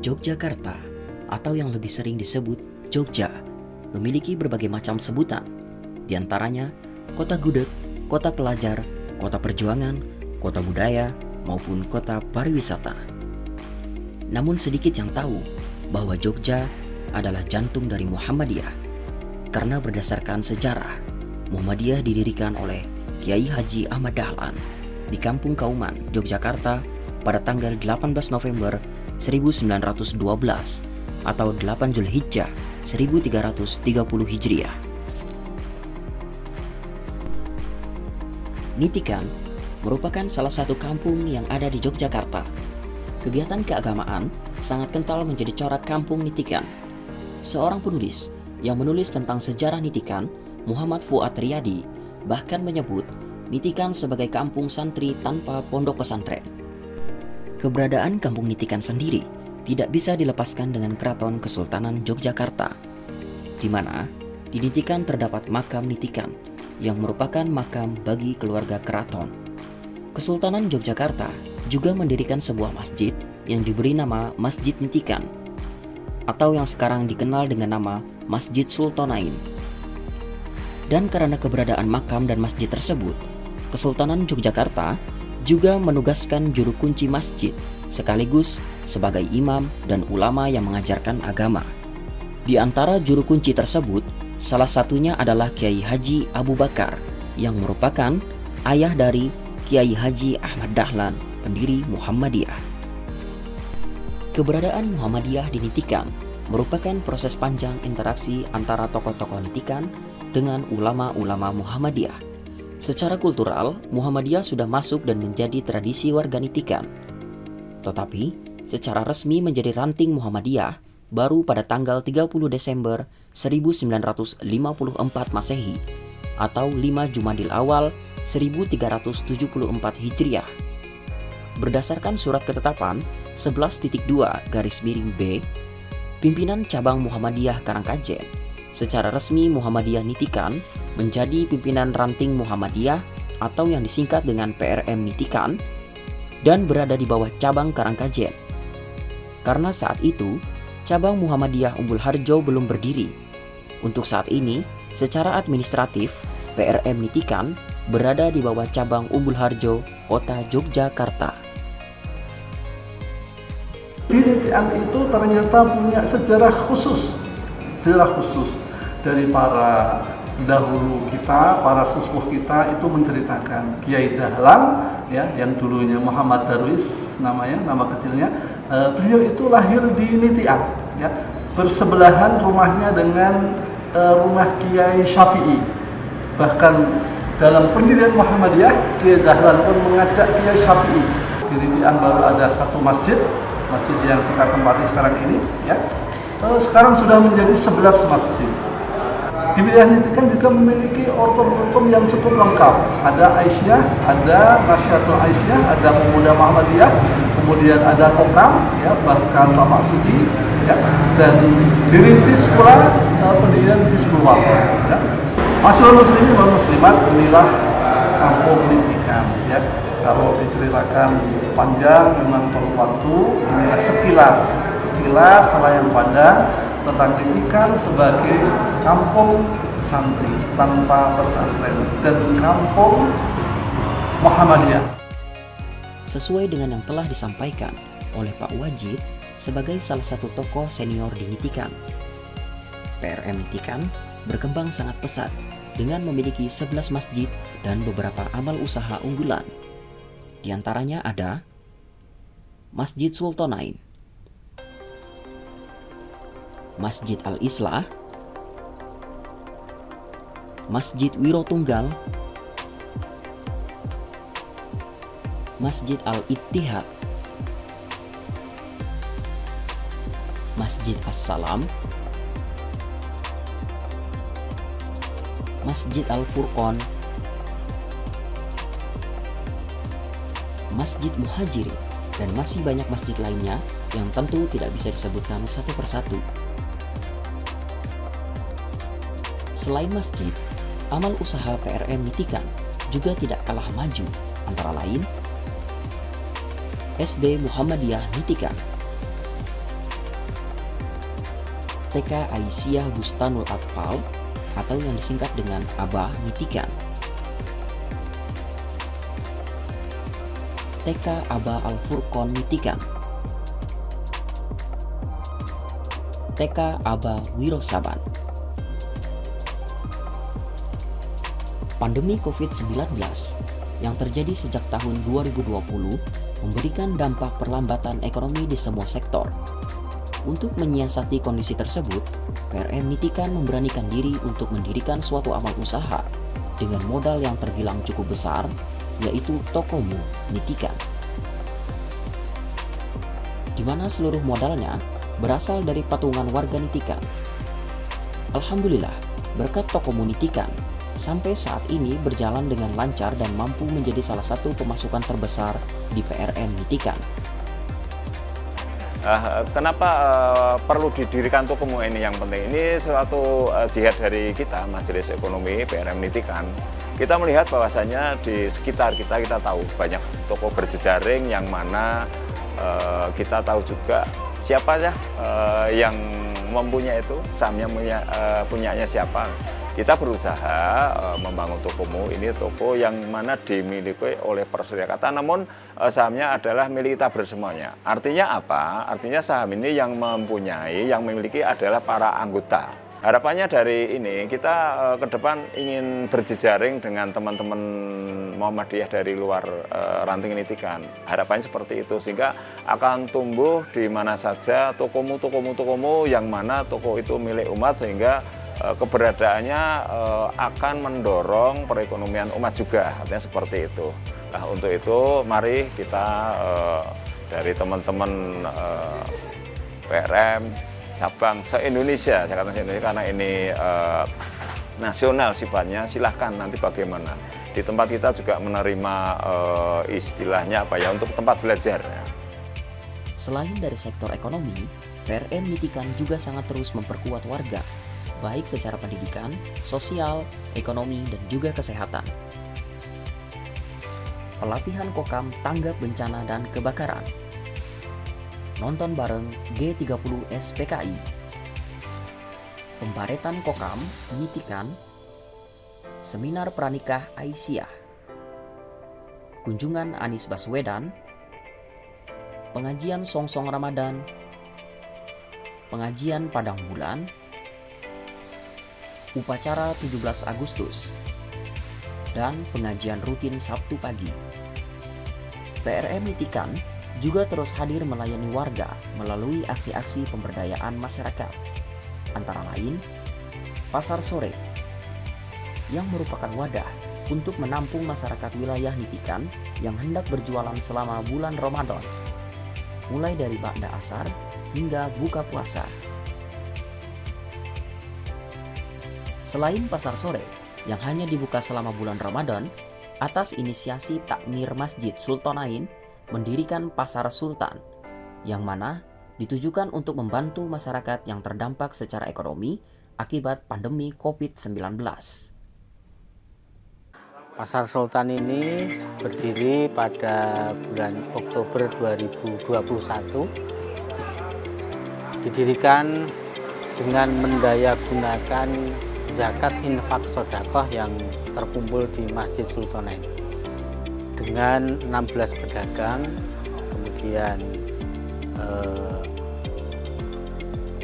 Yogyakarta, atau yang lebih sering disebut Jogja, memiliki berbagai macam sebutan, di antaranya kota gudeg, kota pelajar, kota perjuangan, kota budaya, maupun kota pariwisata. Namun sedikit yang tahu bahwa Jogja adalah jantung dari Muhammadiyah, karena berdasarkan sejarah, Muhammadiyah didirikan oleh Kiai Haji Ahmad Dahlan di Kampung Kauman, Yogyakarta pada tanggal 18 November 1912 atau 8 Zulhijjah 1330 Hijriah. Nitikan merupakan salah satu kampung yang ada di Yogyakarta. Kegiatan keagamaan sangat kental menjadi corak kampung Nitikan. Seorang penulis yang menulis tentang sejarah Nitikan, Muhammad Fuad Riyadi, bahkan menyebut Nitikan sebagai kampung santri tanpa pondok pesantren. Keberadaan kampung Nitikan sendiri tidak bisa dilepaskan dengan Keraton Kesultanan Yogyakarta, di mana di Nitikan terdapat makam Nitikan yang merupakan makam bagi keluarga keraton. Kesultanan Yogyakarta juga mendirikan sebuah masjid yang diberi nama Masjid Nitikan, atau yang sekarang dikenal dengan nama Masjid Sultonain. Dan karena keberadaan makam dan masjid tersebut, Kesultanan Yogyakarta juga menugaskan juru kunci masjid sekaligus sebagai imam dan ulama yang mengajarkan agama. Di antara juru kunci tersebut, salah satunya adalah Kiai Haji Abu Bakar yang merupakan ayah dari Kiai Haji Ahmad Dahlan, pendiri Muhammadiyah. Keberadaan Muhammadiyah di Nitikan merupakan proses panjang interaksi antara tokoh-tokoh Nitikan dengan ulama-ulama Muhammadiyah. Secara kultural, Muhammadiyah sudah masuk dan menjadi tradisi warga Nitikan. Tetapi, secara resmi menjadi ranting Muhammadiyah baru pada tanggal 30 Desember 1954 Masehi atau 5 Jumadil Awal 1374 Hijriah. Berdasarkan surat ketetapan 11.2/B, pimpinan cabang Muhammadiyah Karangkajen, secara resmi Muhammadiyah Nitikan menjadi pimpinan ranting Muhammadiyah atau yang disingkat dengan PRM Nitikan dan berada di bawah cabang Karangkajen. Karena saat itu, cabang Muhammadiyah Umbul Harjo belum berdiri. Untuk saat ini, secara administratif, PRM Nitikan berada di bawah cabang Umbul Harjo, kota Yogyakarta. Nitikan itu ternyata punya sejarah khusus dari para dahulu kita, para sesepuh kita itu menceritakan Kiai Dahlan, ya, yang dulunya Muhammad Darwis namanya, nama kecilnya. Beliau itu lahir di Nitikan, ya, bersebelahan rumahnya dengan rumah Kiai Syafi'i. Bahkan dalam pendirian Muhammadiyah, Kiai Dahlan pun mengajak Kiai Syafi'i. Di Nitikan baru ada satu masjid yang kita tempati sekarang ini, ya. Sekarang sudah menjadi 11 masjid. Di wilayah Nitikan juga memiliki ortom yang cukup lengkap. Ada Aisyah, ada Nasyatul Aisyah, ada Pemuda Muhammadiyah, kemudian ada Kokam, ya, bahkan Bapak Suci, ya, dan dirintis pula pendirian Hizbul Wathon, ya. Masyaallah muslimin wal muslimat, inilah kampung Nitikan, ya. Kalau diceritakan panjang memang perlu waktu. Inilah sekilas selayang pandang tentang Nitikan sebagai kampung santri tanpa pesantren dan kampung Muhammadiyah. Sesuai dengan yang telah disampaikan oleh Pak Wajid sebagai salah satu tokoh senior di Nitikan, PRM Nitikan berkembang sangat pesat dengan memiliki 11 masjid dan beberapa amal usaha unggulan. Di antaranya ada Masjid Sultonain, Masjid Al-Islah, Masjid Wirotunggal, Masjid Al-Ittihad, Masjid As-Salam, Masjid Al-Furqon, Masjid Muhajirin, dan masih banyak masjid lainnya yang tentu tidak bisa disebutkan satu persatu. Selain masjid, amal usaha PRM Nitikan juga tidak kalah maju, antara lain SD Muhammadiyah Nitikan, TK Aisyah Bustanul Atfal atau yang disingkat dengan ABA Nitikan, TK ABA Al-Furqon Nitikan, TK ABA Wirosaban. Pandemi COVID-19 yang terjadi sejak tahun 2020 memberikan dampak perlambatan ekonomi di semua sektor. Untuk menyiasati kondisi tersebut, PRM Nitikan memberanikan diri untuk mendirikan suatu amal usaha dengan modal yang terbilang cukup besar, yaitu Tokomu Nitikan, di mana seluruh modalnya berasal dari patungan warga Nitikan. Alhamdulillah, berkat Tokomu Nitikan, sampai saat ini berjalan dengan lancar dan mampu menjadi salah satu pemasukan terbesar di PRM Nitikan. Kenapa perlu didirikan Tokomu ini yang penting? Ini suatu jihad dari kita, Majelis Ekonomi PRM Nitikan. Kita melihat bahwasannya di sekitar kita tahu banyak toko berjejaring yang mana kita tahu juga siapa ya yang mempunyai itu, sahamnya punyanya siapa. Kita berusaha membangun Tokomu, ini toko yang mana dimiliki oleh perserikatan, namun sahamnya adalah milik kita bersemuanya. Artinya apa? Artinya saham ini yang mempunyai, yang memiliki adalah para anggota. Harapannya dari ini, kita ke depan ingin berjejaring dengan teman-teman Muhammadiyah dari luar ranting Nitikan. Harapannya seperti itu, sehingga akan tumbuh di mana saja Tokomu yang mana toko itu milik umat, sehingga keberadaannya akan mendorong perekonomian umat juga, artinya seperti itu. Nah, untuk itu mari kita dari teman-teman PRM cabang se-Indonesia, saya katakan se-Indonesia karena ini nasional sifatnya, silahkan nanti bagaimana. Di tempat kita juga menerima istilahnya apa ya, untuk tempat belajar. Selain dari sektor ekonomi, PRM Nitikan juga sangat terus memperkuat warga, baik secara pendidikan, sosial, ekonomi, dan juga kesehatan. Pelatihan Kokam Tanggap Bencana dan Kebakaran, nonton bareng G30 SPKI, pembaretan Kokam Nitikan, seminar pranikah Aisyah, kunjungan Anies Baswedan, pengajian Songsong Ramadan, pengajian Padang Bulan, upacara 17 Agustus, dan pengajian rutin Sabtu pagi. PRM Nitikan juga terus hadir melayani warga melalui aksi-aksi pemberdayaan masyarakat, antara lain Pasar Sore, yang merupakan wadah untuk menampung masyarakat wilayah Nitikan yang hendak berjualan selama bulan Ramadan, mulai dari ba'da asar hingga buka puasa. Selain Pasar Sore yang hanya dibuka selama bulan Ramadan, atas inisiasi Takmir Masjid Sultanain mendirikan Pasar Sultan, yang mana ditujukan untuk membantu masyarakat yang terdampak secara ekonomi akibat pandemi COVID-19. Pasar Sultan ini berdiri pada bulan Oktober 2021, didirikan dengan mendayagunakan zakat infak sodakoh yang terkumpul di Masjid Sultanain dengan 16 pedagang, kemudian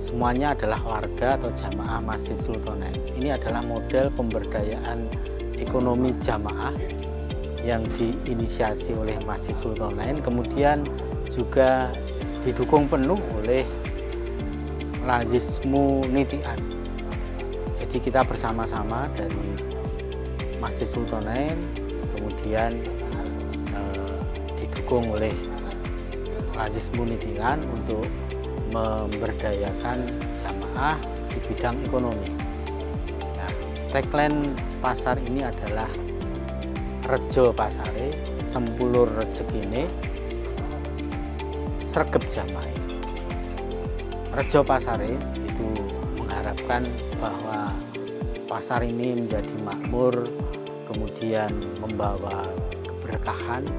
semuanya adalah warga atau jamaah Masjid Sultanain. Ini adalah model pemberdayaan ekonomi jamaah yang diinisiasi oleh Masjid Sultanain, kemudian juga didukung penuh oleh Lazismu Nitikan. Jadi kita bersama-sama dari Masjid Sultanain, kemudian didukung oleh Lazismu Nitikan untuk memberdayakan jamaah di bidang ekonomi. Nah, tagline pasar ini adalah Rejo Pasare, Sempulur Rezekine, Sregep Jamaah. Rejo Pasare itu mengharapkan bahwa pasar ini menjadi makmur, kemudian membawa keberkahan.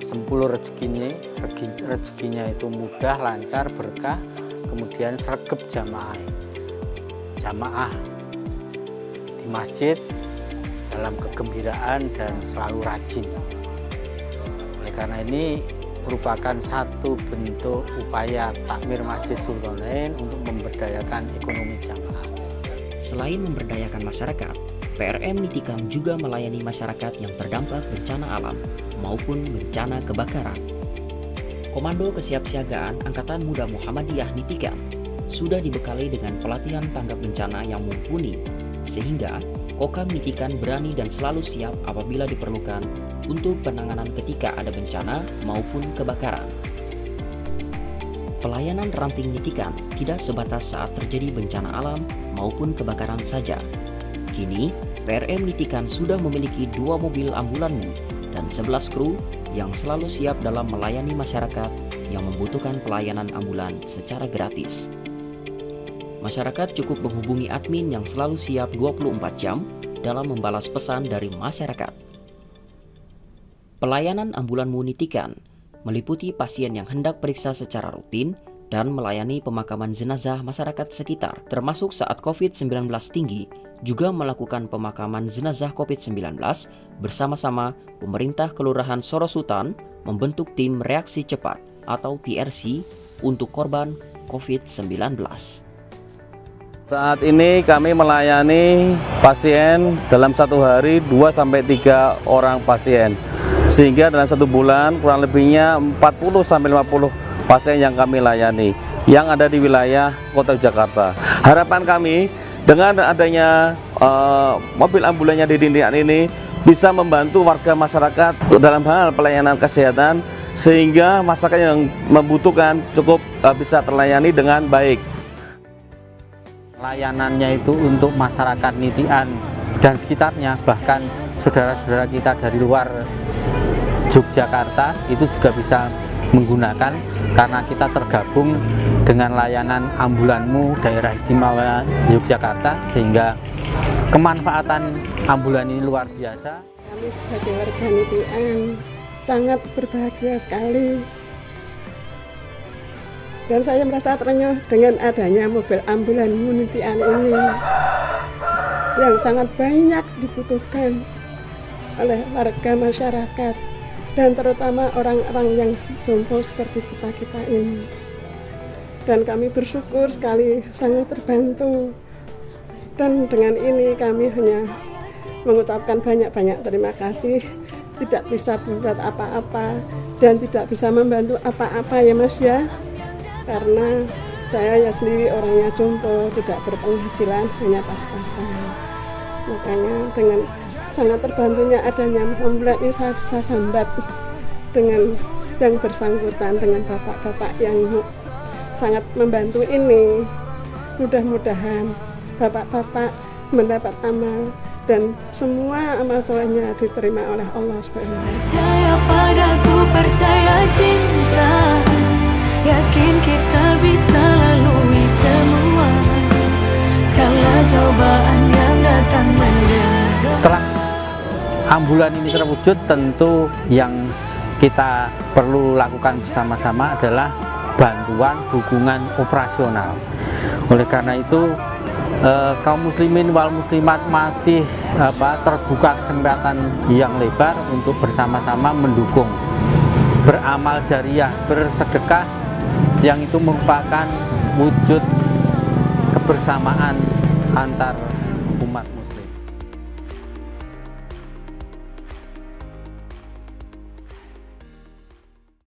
Sempulur rezekinya itu mudah, lancar, berkah, kemudian sregep jamaah. jamaah di masjid dalam kegembiraan dan selalu rajin. Oleh karena ini merupakan satu bentuk upaya takmir Masjid Zulkarnain untuk memberdayakan ekonomi jamaah. Selain memberdayakan masyarakat, PRM Nitikam juga melayani masyarakat yang terdampak bencana alam maupun bencana kebakaran. Komando Kesiapsiagaan Angkatan Muda Muhammadiyah Nitikam sudah dibekali dengan pelatihan tanggap bencana yang mumpuni, sehingga Kokam Nitikan berani dan selalu siap apabila diperlukan untuk penanganan ketika ada bencana maupun kebakaran. Pelayanan ranting Nitikan tidak sebatas saat terjadi bencana alam maupun kebakaran saja. Kini, PRM Nitikan sudah memiliki 2 mobil ambulanmu dan 11 kru yang selalu siap dalam melayani masyarakat yang membutuhkan pelayanan ambulan secara gratis. Masyarakat cukup menghubungi admin yang selalu siap 24 jam dalam membalas pesan dari masyarakat. Pelayanan ambulanmu Nitikan meliputi pasien yang hendak periksa secara rutin dan melayani pemakaman jenazah masyarakat sekitar, termasuk saat COVID-19 tinggi, juga melakukan pemakaman jenazah COVID-19 bersama-sama pemerintah Kelurahan Sorosutan membentuk tim reaksi cepat atau TRC untuk korban COVID-19. Saat ini kami melayani pasien dalam satu hari 2-3 orang pasien, sehingga dalam 1 bulan kurang lebihnya 40-50 pasien yang kami layani yang ada di wilayah Kota Jakarta. Harapan kami dengan adanya mobil ambulannya di Nitikan ini bisa membantu warga masyarakat dalam hal pelayanan kesehatan, sehingga masyarakat yang membutuhkan cukup bisa terlayani dengan baik. Layanannya itu untuk masyarakat Nitikan dan sekitarnya, bahkan saudara-saudara kita dari luar Yogyakarta itu juga bisa menggunakan, karena kita tergabung dengan layanan ambulanmu daerah istimewa Yogyakarta, sehingga kemanfaatan ambulan ini luar biasa. Kami sebagai warga Nitikan sangat berbahagia sekali. Dan saya merasa terenyuh dengan adanya mobil ambulan Nitikan ini yang sangat banyak dibutuhkan oleh warga masyarakat dan terutama orang-orang yang jompo seperti kita ini. Dan kami bersyukur sekali, sangat terbantu. Dan dengan ini kami hanya mengucapkan banyak-banyak terima kasih. Tidak bisa membuat apa-apa dan tidak bisa membantu apa-apa ya Mas ya. Karena saya ya sendiri orangnya jompo, tidak berpenghasilan, hanya pas-pasan. Makanya dengan sangat terbantunya adanya ambulan ini saya bisa sambat dengan yang bersangkutan, dengan bapak-bapak yang sangat membantu ini. Mudah-mudahan bapak-bapak mendapat amal dan semua amal solehnya diterima oleh Allah Subhanahu wa Ta'ala. Percaya padaku, percaya cinta, yakin kita bisa lalui semua segala cobaan yang datang menjaga. Setelah ambulan ini terwujud, tentu yang kita perlu lakukan bersama-sama adalah bantuan dukungan operasional. Oleh karena itu kaum muslimin wal muslimat masih terbuka kesempatan yang lebar untuk bersama-sama mendukung, beramal jariah, bersedekah, yang itu merupakan wujud kebersamaan antar